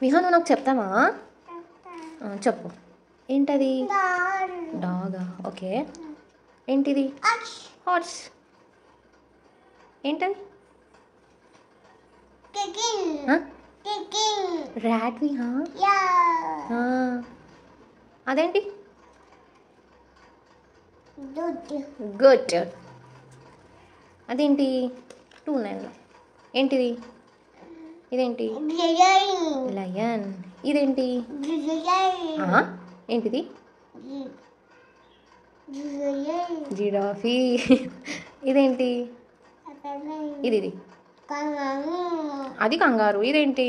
విహాను నాకు చెప్తావా? చెప్పు. ఏంటది? డాగా. ఓకే. ఏంటిది? హార్స్. ఏంటది? ర్యాట్ విహా. అదేంటి? గుడ్. అదేంటి? 2 9. ఏంటిది? ఇదేంటి? లయన్. ఇదేంటి? ఏంటిది? జిరాఫీ. ఇదేంటి? ఇది అది కంగారు. ఇదేంటి?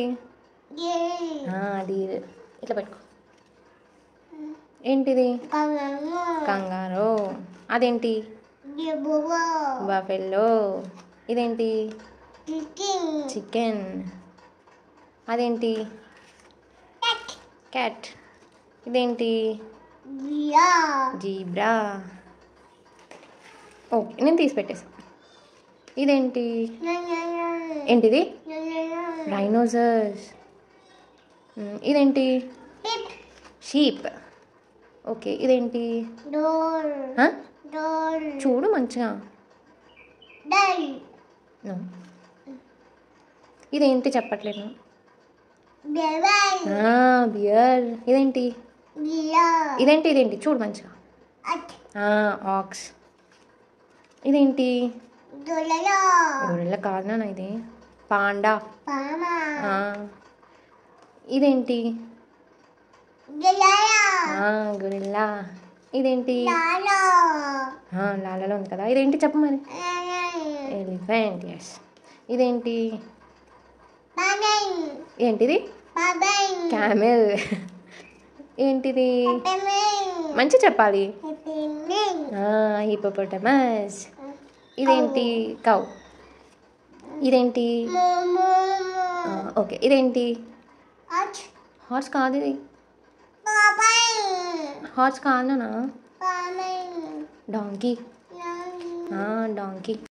అది ఇట్లా పెట్టుకో. ఏంటిది? కంగారు. అదేంటి? బఫెల్లో. ఇదేంటి? చికెన్. అదేంటి? క్యాట్. ఇదేంటి? జీబ్రా. ఓకే, నేను తీసి పెట్టేసా. ఇదేంటి? ఏంటిది? రైనోసర్స్. ఇదేంటి? షీప్. ఓకే, ఇదేంటి? చూడు మంచిగా. ఇదేంటి చెప్పట్లేదు. బియర్. ఇదేంటి? ఇదేంటి చూడు మంచిగా. ఆక్స్. ఇదేంటి? గొరిల్లా కాదు నాన్న, ఇది పాండా. ఇదేంటి? గొరిల్లా. ఇదేంటి? లాలలో ఉంది కదా. ఇదేంటి చెప్పు మరి. ఎలిఫెంట్. ఎస్. ఇదేంటి? ఏంటిది? క్యామెల్. ఏంటిది? మంచి చెప్పాలి. హిపోపోటమస్. ఇదేంటి? కౌ. ఇదేంటి? ఓకే, ఇదేంటి? హార్స్ కాదు. ఇది హార్స్ కాదునా. డాంకీ. డాంకీ.